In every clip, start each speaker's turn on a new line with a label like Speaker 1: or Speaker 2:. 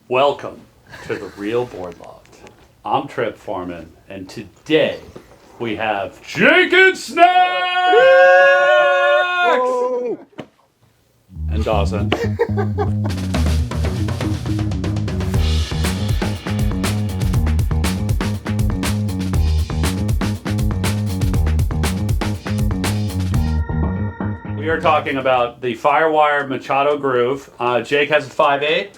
Speaker 1: Welcome to the Real Board Loft. I'm Trip Foreman, and today we have Jake and Snacks! And Dawson. We are talking about the Firewire Machado Groove. Jake has a 5.8.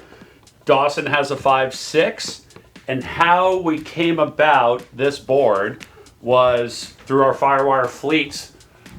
Speaker 1: Dawson has a 5.6, and how we came about this board was through our Firewire Fleets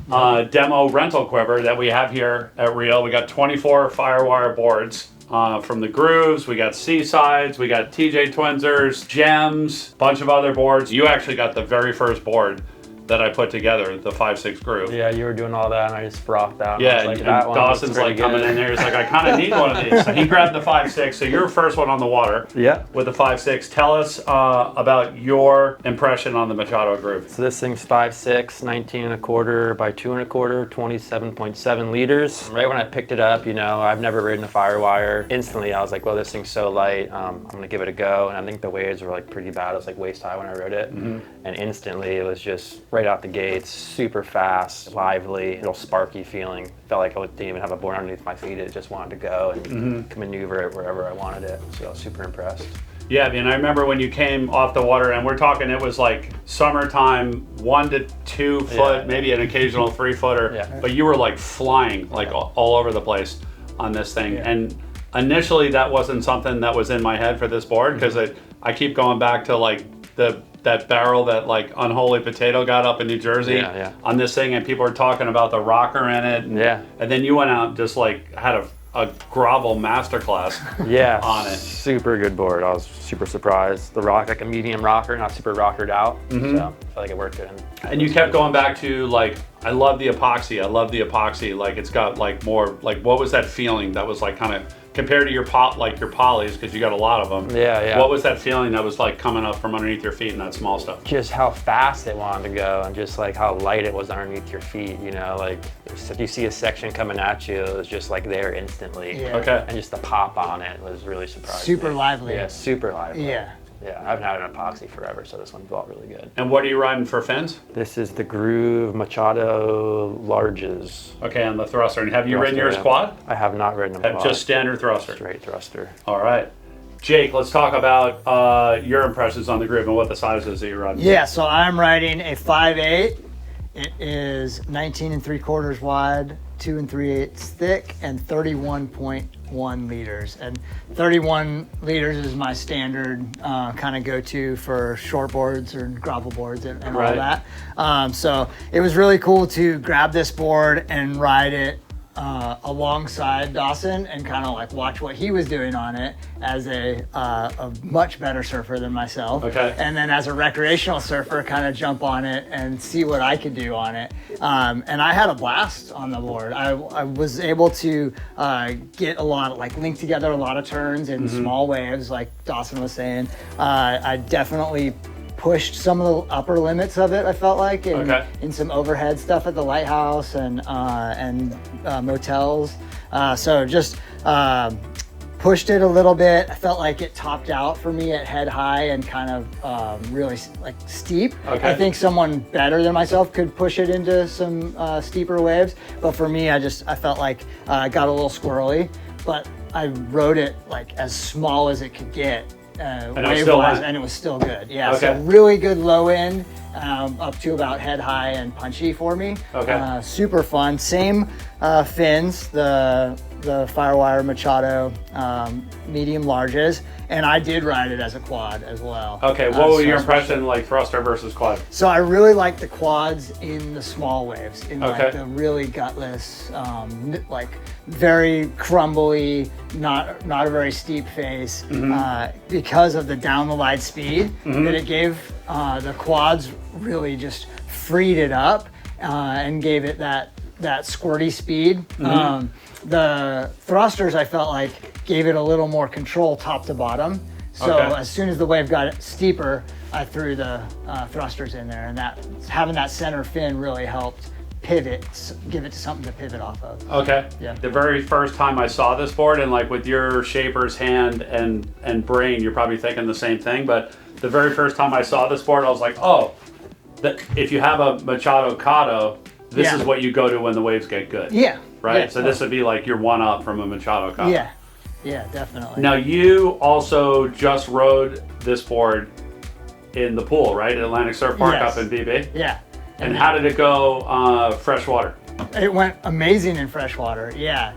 Speaker 1: demo rental quiver that we have here at Real. We got 24 Firewire boards from the Grooves. We got Seasides, we got TJ Twinsers, Gems, bunch of other boards. You actually got the very first board that I put together, the 5.6 Groove.
Speaker 2: Yeah, you were doing all that, and I just rocked out.
Speaker 1: Yeah,
Speaker 2: like,
Speaker 1: and Dawson's like coming in there. He's like, I kind of need one of these. So he grabbed the 5.6. So you're first one on the water.
Speaker 2: Yeah.
Speaker 1: With the 5.6. Tell us about your impression on the Machado Groove.
Speaker 2: So this thing's 5.6, 19 and a quarter by 2 and a quarter, 27.7 liters. Right when I picked it up, you know, I've never ridden a Firewire. Instantly, I was like, well, this thing's so light. I'm gonna give it a go. And I think the waves were like pretty bad. It was like waist high when I rode it. Mm-hmm. And instantly, it was just right out the gates, super fast, lively, little sparky feeling. Felt like I didn't even have a board underneath my feet. It just wanted to go and maneuver it wherever I wanted it. So I was super impressed.
Speaker 1: Yeah, I mean, I remember when you came off the water, and we're talking, it was like summertime, 1 to 2 foot, maybe an occasional 3-footer, but you were like flying like all over the place on this thing. And initially that wasn't something that was in my head for this board, because I keep going back to like that barrel that like Unholy Potato got up in New Jersey on this thing, and people were talking about the rocker in it. And then you went out and just like had a grovel masterclass on it.
Speaker 2: Super good board. I was super surprised. The rock, like a medium rocker, not super rockered out. So I feel like it worked good.
Speaker 1: And you kept going back to like, I love the epoxy. I love the epoxy. Like it's got like more, like what was that feeling that was like kind of, compared to your polys, because you got a lot of them. What was that feeling that was like coming up from underneath your feet and that small stuff?
Speaker 2: Just how fast it wanted to go, and just like how light it was underneath your feet. You know, like if you see a section coming at you, it was just like there instantly. And just the pop on it was really surprising.
Speaker 3: Super lively.
Speaker 2: Yeah, super lively.
Speaker 3: Yeah,
Speaker 2: I haven't had an epoxy forever, so this one felt really good.
Speaker 1: And what are you riding for fins?
Speaker 2: This is the Groove Machado Larges.
Speaker 1: Okay, on the thruster. And have you ridden yours quad?
Speaker 2: I have not ridden a quad.
Speaker 1: Just standard thruster?
Speaker 2: Straight thruster.
Speaker 1: All right. Jake, let's talk about your impressions on the Groove and what the size is that you're riding.
Speaker 3: Yeah, so I'm riding a 5.8. It is 19 3/4 wide, 2 3/8 thick, and 31.1 liters. And 31 liters is my standard kind of go-to for short boards or gravel boards and all that. So it was really cool to grab this board and ride it alongside Dawson and kind of like watch what he was doing on it as a much better surfer than myself. And then as a recreational surfer, kind of jump on it and see what I could do on it. And I had a blast on the board. I was able to get a lot of, like, link together a lot of turns in small waves, like Dawson was saying. I definitely pushed some of the upper limits of it, I felt like, in some overhead stuff at the lighthouse and motels. So just pushed it a little bit. I felt like it topped out for me at head high and kind of really like steep. I think someone better than myself could push it into some steeper waves, but for me, I felt like I got a little squirrely, but I rode it like as small as it could get. Wave-wise, and it was still good. So really good low end, up to about head high and punchy for me. Super fun. Same fins, the Firewire Machado medium larges, and I did ride it as a quad as well.
Speaker 1: What was your impression, like thruster versus quad?
Speaker 3: So I really like the quads in the small waves, in like the really gutless, like very crumbly, not a very steep face, because of the down the line speed that it gave. The quads really just freed it up and gave it that squirty speed. The thrusters, I felt like, gave it a little more control top to bottom. So as soon as the wave got steeper, I threw the thrusters in there, and that having that center fin really helped pivots, give it to something to pivot off of.
Speaker 1: Okay.
Speaker 3: Yeah.
Speaker 1: The very first time I saw this board, and like with your shaper's hand and brain, you're probably thinking the same thing, but the very first time I saw this board, I was like, oh, if you have a Machadocado, this is what you go to when the waves get good.
Speaker 3: Yeah.
Speaker 1: Right?
Speaker 3: Yeah.
Speaker 1: So this would be like your one up from a Machadocado.
Speaker 3: Yeah. Yeah, definitely.
Speaker 1: Now you also just rode this board in the pool, right? At Atlantic Surf Park up in BB?
Speaker 3: Yeah.
Speaker 1: And how did it go freshwater?
Speaker 3: It went amazing in freshwater, yeah.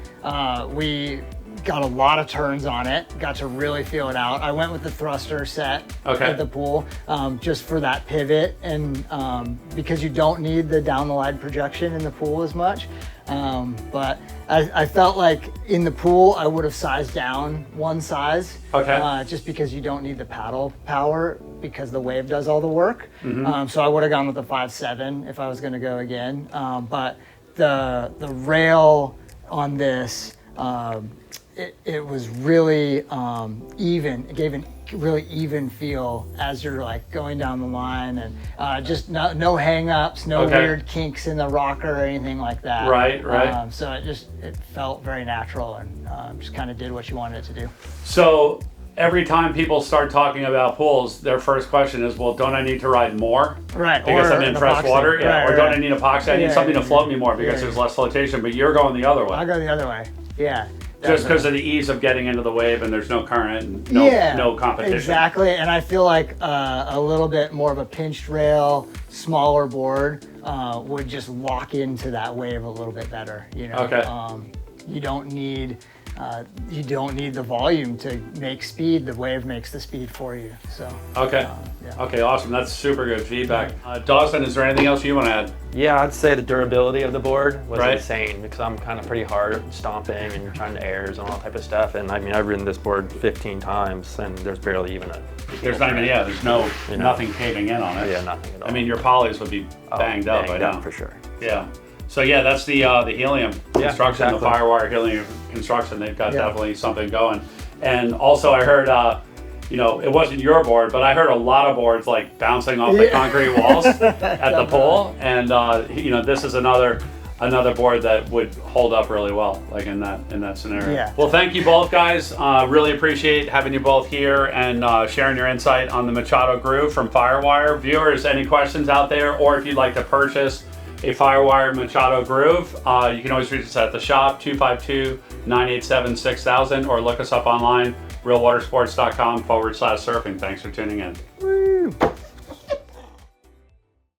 Speaker 3: We got a lot of turns on it, got to really feel it out. I went with the thruster set at the pool just for that pivot, and because you don't need the down the line projection in the pool as much. But I felt like in the pool I would have sized down one size, just because you don't need the paddle power because the wave does all the work. So I would have gone with the 5.7 if I was going to go again. But the rail on this, it was really even. It gave a really even feel as you're like going down the line, and just no hang-ups, no weird kinks in the rocker or anything like that.
Speaker 1: Right.
Speaker 3: So it felt very natural, and just kind of did what you wanted it to do.
Speaker 1: So every time people start talking about pools, their first question is, well, don't I need to ride more?
Speaker 3: Right.
Speaker 1: Because I'm in fresh water? Or don't I need epoxy? I need something to float me more because there's less flotation, but you're going the other way.
Speaker 3: I'll go the other way. Yeah.
Speaker 1: Just because of the ease of getting into the wave and there's no current and no competition.
Speaker 3: Exactly, and I feel like a little bit more of a pinched rail, smaller board would just lock into that wave a little bit better. You know, you don't need the volume to make speed. The wave makes the speed for you. So
Speaker 1: okay, awesome. That's super good feedback. Dawson, is there anything else you want to add?
Speaker 2: Yeah, I'd say the durability of the board was insane because I'm kind of pretty hard at stomping and you're trying to airs and all that type of stuff. And I mean, I've ridden this board 15 times and there's barely even
Speaker 1: there's nothing caving in on it.
Speaker 2: Yeah, nothing at all.
Speaker 1: I mean, your polys would be banged up. I know
Speaker 2: for sure.
Speaker 1: Yeah. So yeah, that's the helium construction, the Firewire helium construction. They've got definitely something going. And also I heard, it wasn't your board, but I heard a lot of boards like bouncing off the concrete walls at the pool. And this is another board that would hold up really well, like in that scenario.
Speaker 3: Yeah.
Speaker 1: Well, thank you both guys. Really appreciate having you both here and sharing your insight on the Machado Groove from Firewire. Viewers, any questions out there, or if you'd like to purchase a Firewire Machado Groove, you can always reach us at the shop, 252-987-6000, or look us up online, realwatersports.com/surfing. Thanks for tuning in.